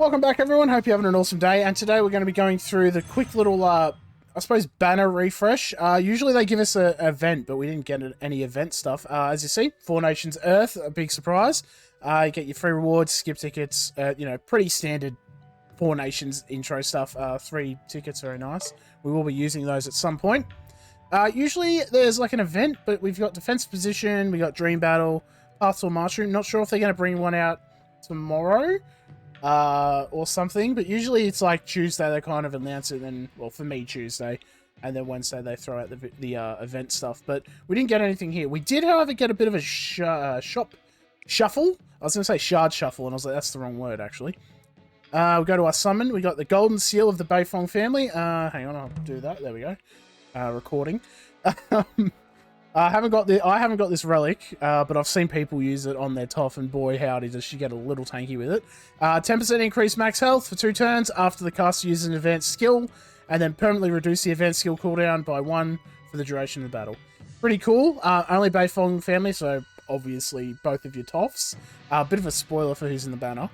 Welcome back, everyone. Hope you're having an awesome day. And today we're going to be going through the quick little, I suppose, banner refresh. Usually they give us an event, but we didn't get any event stuff. As you see, Four Nations Earth, a big surprise. You get your free rewards, skip tickets, pretty standard Four Nations intro stuff. 3 tickets, very nice. We will be using those at some point. Usually there's like an event, but we've got defense position, we got Dream Battle, Path to Mastery. Not sure if they're going to bring one out tomorrow. Or something, but usually it's like Tuesday they kind of announce it, and well, for me Tuesday, and then Wednesday they throw out the event stuff. But we didn't get anything here. We did, however, get a bit of a shop shuffle. I was going to say shard shuffle, and I was like, that's the wrong word actually. We go to our summon. We got the golden seal of the Beifong family. Hang on, I'll do that. There we go. Recording. I haven't got this relic, but I've seen people use it on their Toph, and boy howdy does she get a little tanky with it. 10% increased max health for 2 turns after the caster uses an advanced skill, and then permanently reduce the advanced skill cooldown by 1 for the duration of the battle. Pretty cool. Only Beifong family, so obviously both of your Tophs. Bit of a spoiler for who's in the banner.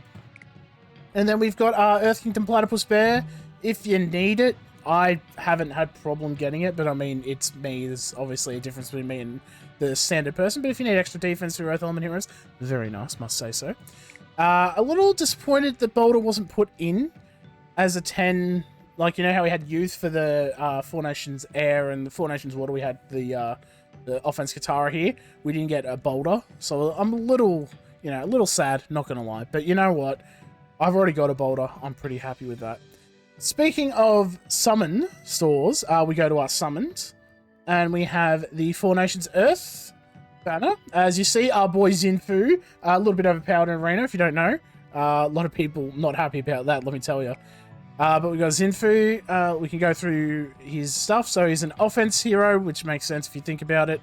And then we've got Earth Kingdom Platypus Bear. If you need it, I haven't had problem getting it, but I mean, it's me. There's obviously a difference between me and the standard person, but if you need extra defense for Earth Element heroes, very nice, must say so. A little disappointed that Boulder wasn't put in as a 10, like, you know how we had Youth for the Four Nations Air and the Four Nations Water, we had the Offense Katara here. We didn't get a Boulder, so I'm a little, a little sad, not gonna lie. But you know what? I've already got a Boulder. I'm pretty happy with that. Speaking of summon stores, we go to our summons, and we have the Four Nations Earth banner. As you see, our boy Xin Fu, a little bit overpowered in Arena, if you don't know. A lot of people not happy about that, let me tell you. But we got Xin Fu. We can go through his stuff. So he's an offense hero, which makes sense if you think about it.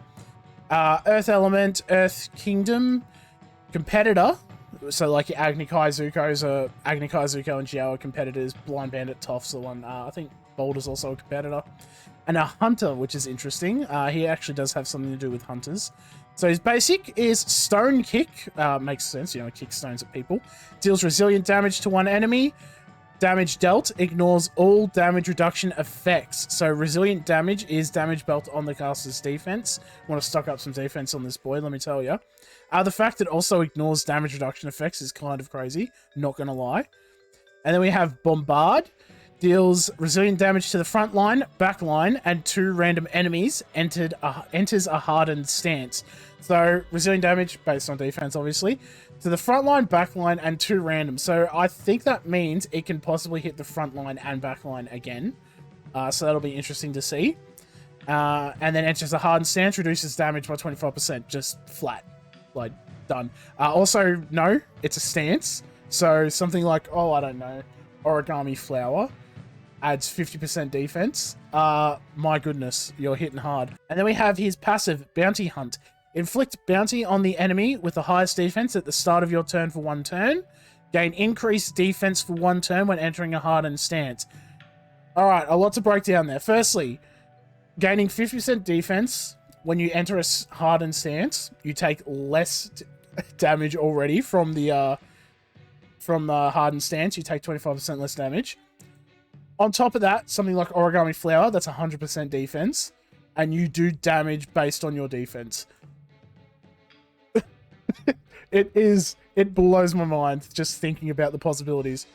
Earth Element, Earth Kingdom, competitor. So, like, your Agnikai Zuko's Agnikai Zuko and Jiao are competitors. Blind Bandit Toph's the one. I think Boulder's also a competitor. And a Hunter, which is interesting. He actually does have something to do with Hunters. So his basic is Stone Kick. Makes sense, kick stones at people. Deals resilient damage to one enemy. Damage dealt ignores all damage reduction effects. So resilient damage is damage dealt on the caster's defense. Want to stock up some defense on this boy, let me tell you. The fact that it also ignores damage reduction effects is kind of crazy, not gonna lie. And then we have Bombard. Deals resilient damage to the front line, back line, and 2 random enemies. Enters a hardened stance. So resilient damage, based on defense obviously, to the front line, back line, and 2 random. So I think that means it can possibly hit the front line and back line again. So that'll be interesting to see. And then enters a hardened stance, reduces damage by 25%, just flat. Like, done. Also, no, it's a stance. So something like, I don't know, Origami Flower adds 50% defense. My goodness, you're hitting hard. And then we have his passive, Bounty Hunt. Inflict bounty on the enemy with the highest defense at the start of your turn for 1 turn. Gain increased defense for 1 turn when entering a hardened stance. Alright, a lot to break down there. Firstly, gaining 50% defense when you enter a hardened stance, you take less damage already from the hardened stance. You take 25% less damage. On top of that, something like Origami Flower, that's 100% defense, and you do damage based on your defense. It blows my mind just thinking about the possibilities.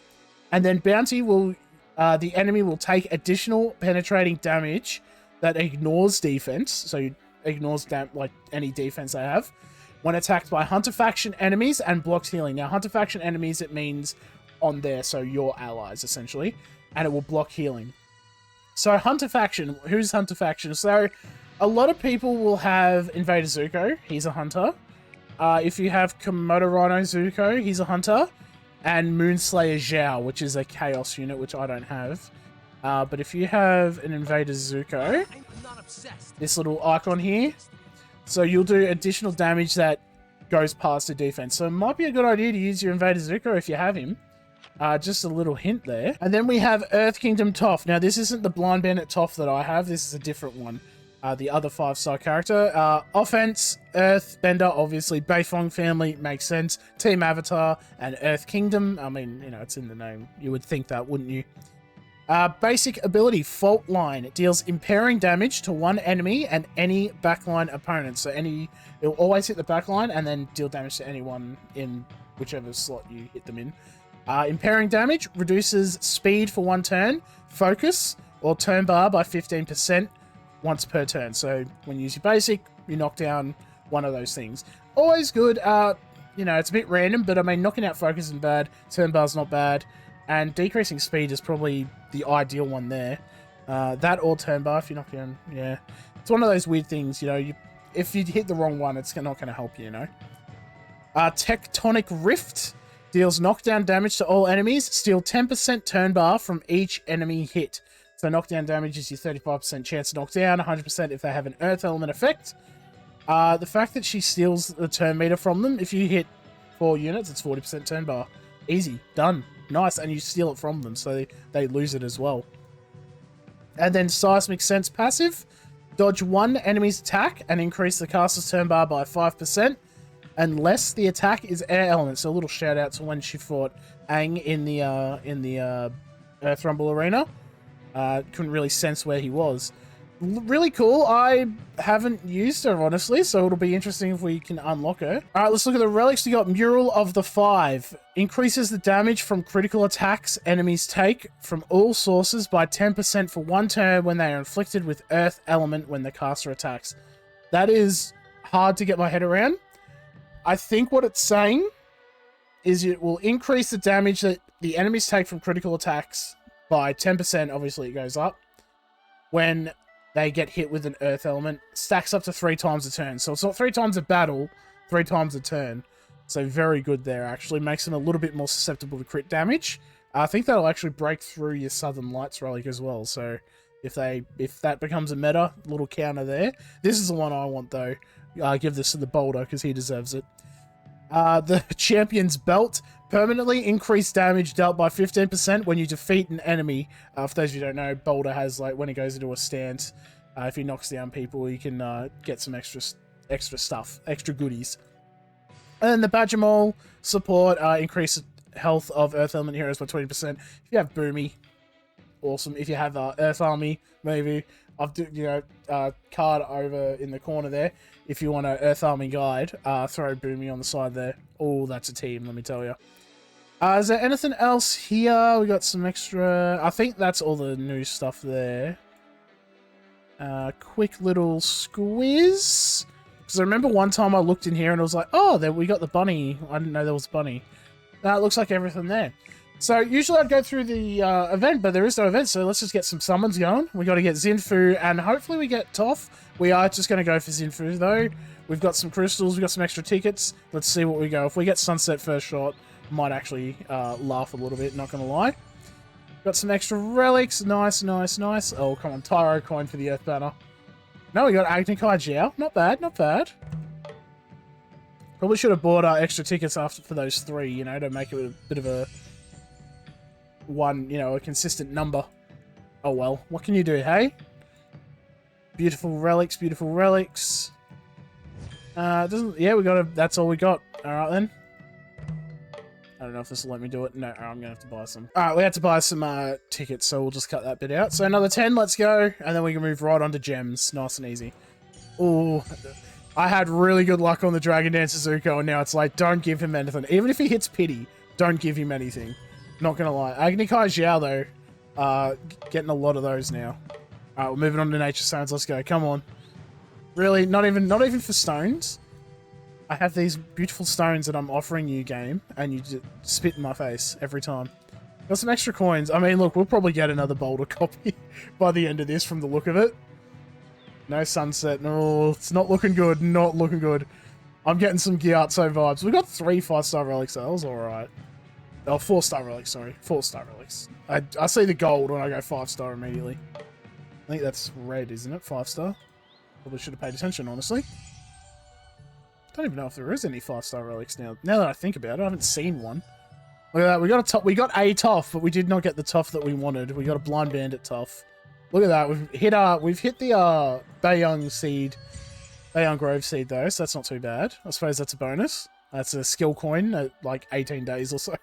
And then Bounty will, the enemy will take additional penetrating damage that ignores defense, so ignores like any defense they have, when attacked by Hunter faction enemies and blocks healing. Now, Hunter faction enemies, it means on there, so your allies essentially, and it will block healing. So Hunter faction, who's Hunter faction? So a lot of people will have Invader Zuko, he's a Hunter. If you have Komodo Rhino Zuko, he's a Hunter, and Moonslayer Zhao, which is a Chaos unit, which I don't have. But if you have an Invader Zuko, this little icon here, so you'll do additional damage that goes past the defense. So it might be a good idea to use your Invader Zuko if you have him. Just a little hint there. And then we have Earth Kingdom Toph. Now, this isn't the Blind Bandit Toph that I have. This is a different one. the other 5-star character. Offense, Earth, Bender, obviously. Beifong family, makes sense. Team Avatar and Earth Kingdom. I mean, you know, it's in the name. You would think that, wouldn't you? Basic ability, Fault Line. It deals impairing damage to one enemy and any backline opponent. So it'll always hit the backline and then deal damage to anyone in whichever slot you hit them in. Impairing damage reduces speed for 1 turn, focus, or turn bar by 15% once per turn. So when you use your basic, you knock down one of those things. Always good. You know, it's a bit random, but I mean, knocking out focus isn't bad. Turn bar's not bad. And decreasing speed is probably the ideal one there. That or turn bar if you knock down. Yeah. It's one of those weird things, you know, if you hit the wrong one, it's not going to help you know. Tectonic Rift deals knockdown damage to all enemies. Steal 10% turn bar from each enemy hit. So knockdown damage is your 35% chance to knock down, 100% if they have an earth element effect. The fact that she steals the turn meter from them, if you hit 4 units, it's 40% turn bar. Easy. Done. Nice. And you steal it from them, so they lose it as well. And then Seismic Sense passive. Dodge one enemy's attack and increase the caster's turn bar by 5%. Unless the attack is air element. So a little shout out to when she fought Aang in the Earth Rumble arena. Couldn't really sense where he was. Really cool. I haven't used her, honestly, so it'll be interesting if we can unlock her. All right, let's look at the relics. We got Mural of the 5. Increases the damage from critical attacks enemies take from all sources by 10% for 1 turn when they are inflicted with earth element when the caster attacks. That is hard to get my head around. I think what it's saying is it will increase the damage that the enemies take from critical attacks by 10%. Obviously, it goes up when they get hit with an earth element. Stacks up to 3 times a turn. So it's not 3 times a battle, 3 times a turn. So very good there, actually. Makes them a little bit more susceptible to crit damage. I think that'll actually break through your Southern Lights relic as well. So if that becomes a meta, little counter there. This is the one I want, though. Give this to the Boulder, because he deserves it. The Champion's Belt. Permanently increased damage dealt by 15% when you defeat an enemy. For those of you who don't know, Boulder has, like, when he goes into a stance, if he knocks down people, you can get some extra stuff, extra goodies. And then the Badgermole support, increase health of Earth Element heroes by 20%. If you have Boomy, awesome. If you have Earth Army, maybe. I've card over in the corner there. If you want an Earth Army guide, throw Boomy on the side there. Oh, that's a team, let me tell you. Is there anything else here? We got some extra... I think that's all the new stuff there. Quick little squiz. Because I remember one time I looked in here and I was like, oh, there we got the bunny. I didn't know there was a bunny. It looks like everything there. So usually I'd go through the event, but there is no event, so let's just get some summons going. We got to get Xin Fu, and hopefully we get Toph. We are just going to go for Xin Fu, though. We've got some crystals, we've got some extra tickets. Let's see what we go. If we get Sunset first shot, might actually laugh a little bit, not going to lie. Got some extra relics. Nice, nice, nice. Oh, come on. Tyro coin for the Earth Banner. No, we got Agni Kai Jiao. Not bad, not bad. Probably should have bought extra tickets for those 3, you know, to make it a bit of a... a consistent number. Oh well, what can you do, hey? Beautiful relics, beautiful relics. Yeah, that's all we got. Alright then. I don't know if this will let me do it. No, I'm gonna have to buy some. Alright, we had to buy some tickets, so we'll just cut that bit out. So another 10, let's go, and then we can move right on to gems. Nice and easy. Oh, I had really good luck on the Dragon Dancer Zuko, and now it's like, don't give him anything. Even if he hits pity, don't give him anything. Not gonna lie. Agni Kai Jiao, though, getting a lot of those now. Alright, we're moving on to Nature Stones. Let's go. Come on. Really? Not even for stones? I have these beautiful stones that I'm offering you, game, and you just spit in my face every time. Got some extra coins. I mean, look, we'll probably get another Boulder copy by the end of this from the look of it. No Sunset. No, it's not looking good. Not looking good. I'm getting some Gyatso vibes. We got 3 5-star relics, so that was alright. Oh, 4-star relics, sorry. 4-star relics. I see the gold when I go 5-star immediately. I think that's red, isn't it? 5-star. Probably should have paid attention, honestly. Don't even know if there is any 5-star relics now. Now that I think about it, I haven't seen one. Look at that. We got a Toph, but we did not get the Toph that we wanted. We got a Blind Bandit Toph. Look at that. We've hit the Bayong Grove seed though, so that's not too bad. I suppose that's a bonus. That's a skill coin at like 18 days or so.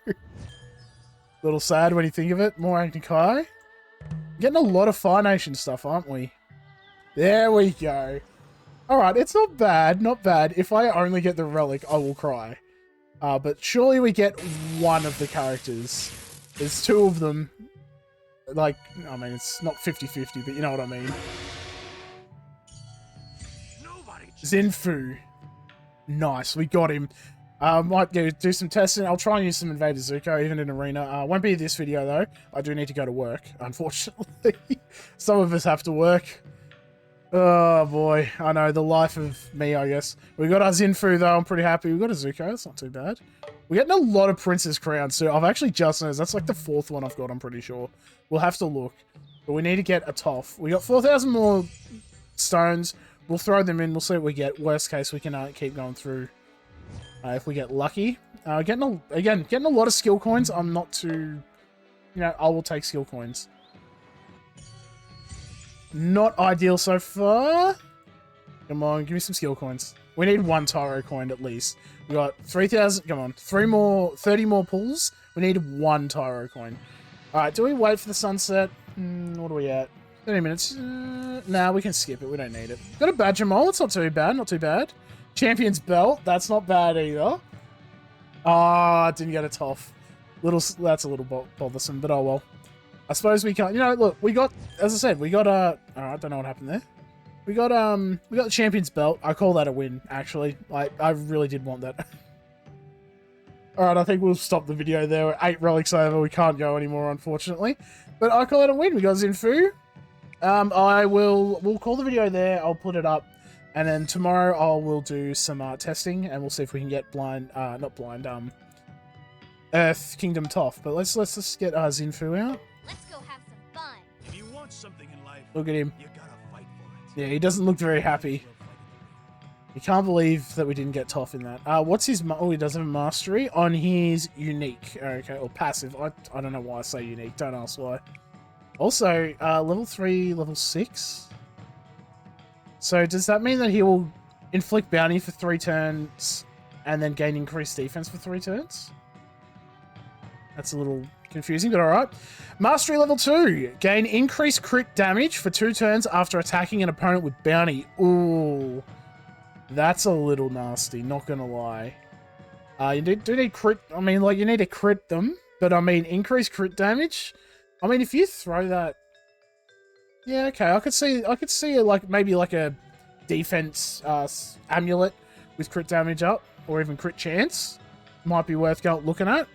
Little sad when you think of it. More Kai. Getting a lot of Fire Nation stuff, aren't we? There we go. Alright, it's not bad, not bad. If I only get the Relic, I will cry. But surely we get one of the characters. There's two of them. Like, I mean, it's not 50-50, but you know what I mean. Xin Fu. Nice, we got him. Might do some testing. I'll try and use some Invader Zuko, even in Arena. Won't be this video, though. I do need to go to work, unfortunately. Some of us have to work. Oh, boy. I know, the life of me, I guess. We got our Xin Fu, though. I'm pretty happy. We got a Zuko. That's not too bad. We're getting a lot of Princess Crowns, so I've actually just noticed. That's like the 4th one I've got, I'm pretty sure. We'll have to look. But we need to get a Toph. We got 4,000 more stones. We'll throw them in. We'll see what we get. Worst case, we can keep going through if we get lucky. Getting a lot of skill coins. I'm not too... You know, I will take skill coins. Not ideal so far. Come on, give me some skill coins. We need one Tyro coin at least. We got 3,000. Come on, 30 more pulls. We need one Tyro coin. All right, do we wait for the sunset? What are we at? 30 minutes. Nah, we can skip it. We don't need it. Got a Badgermole. It's not too bad. Not too bad. Champion's belt. That's not bad either. Ah, didn't get a Toph. That's a little bothersome, but oh well. I suppose we can't. You know, look, we got. As I said, we got a. I don't know what happened there. We got the champion's belt. I call that a win, actually. I really did want that. Alright, I think we'll stop the video there. We're 8 relics over. We can't go anymore, unfortunately. But I call it a win. We got Xin Fu. We'll call the video there. I'll put it up. And then tomorrow we'll do some testing and we'll see if we can get Earth Kingdom Toph. But let's just get Xin Fu out. Let's go have some fun. If you want something in life, look at him. You gotta fight for it. Yeah, he doesn't look very happy. You can't believe that we didn't get Toph in that. What's his... Oh, he does have a mastery on his unique. Okay, or passive. I don't know why I say unique. Don't ask why. Also, level 3, level 6. So does that mean that he will inflict bounty for 3 turns and then gain increased defense for 3 turns? That's a little confusing, but alright. Mastery level 2. Gain increased crit damage for 2 turns after attacking an opponent with bounty. Ooh. That's a little nasty, not gonna lie. You do need crit... I mean, like, you need to crit them, but I mean, increased crit damage? I mean, if you throw that... Yeah, okay, I could see like, maybe like a defense amulet with crit damage up, or even crit chance. Might be worth looking at.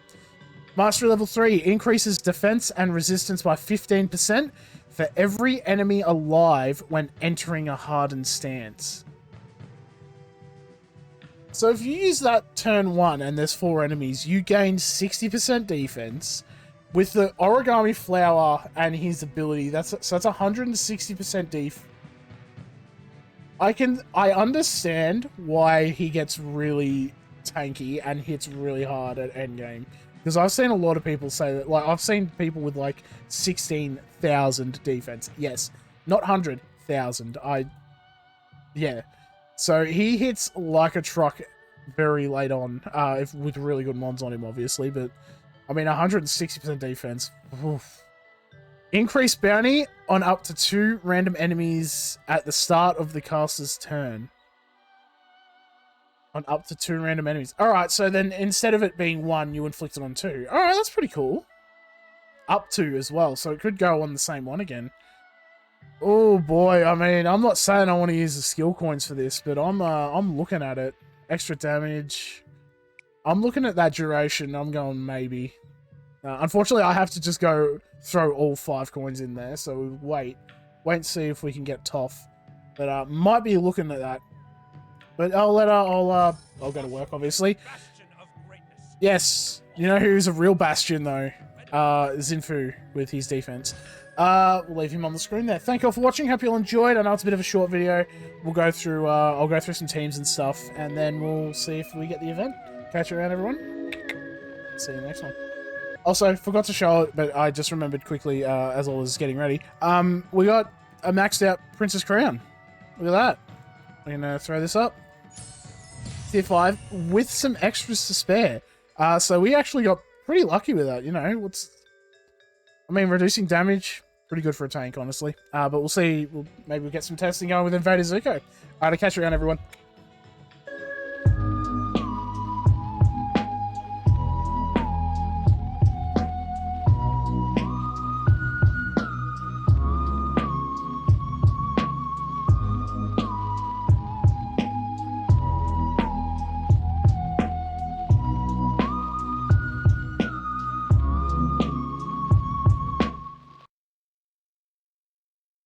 Mastery level 3 increases defense and resistance by 15% for every enemy alive when entering a hardened stance. So if you use that turn 1 and there's 4 enemies, you gain 60% defense with the origami flower and his ability. So that's 160% def. I understand why he gets really tanky and hits really hard at endgame. Because I've seen a lot of people say that, like, I've seen people with, like, 16,000 defense. Yes, not 100,000. Yeah. So he hits like a truck very late on, with really good mods on him, obviously. But, I mean, 160% defense. Oof. Increased bounty on up to 2 random enemies at the start of the caster's turn. On up to 2 random enemies. Alright, so then instead of it being 1, you inflict it on 2. Alright, that's pretty cool. Up to as well, so it could go on the same one again. Oh boy, I mean, I'm not saying I want to use the skill coins for this, but I'm looking at it. Extra damage. I'm looking at that duration. I'm going maybe. Unfortunately, I have to just go throw all 5 coins in there, so we'll wait and see if we can get Toph. But might be looking at that. But I'll go to work, obviously. Yes, you know who's a real bastion though? Xin Fu with his defense. We'll leave him on the screen there. Thank you all for watching. Hope you all enjoyed. I know it's a bit of a short video. We'll go through. I'll go through some teams and stuff, and then we'll see if we get the event. Catch you around, everyone. See you next one. Also, forgot to show it, but I just remembered quickly as I was getting ready. We got a maxed out Princess Crown. Look at that. I'm going to throw this up. Tier 5 with some extras to spare. So we actually got pretty lucky with that, you know. Reducing damage, pretty good for a tank, honestly. But we'll see. Maybe we'll get some testing going with Invader Zuko. Alright, I'll catch you around, everyone.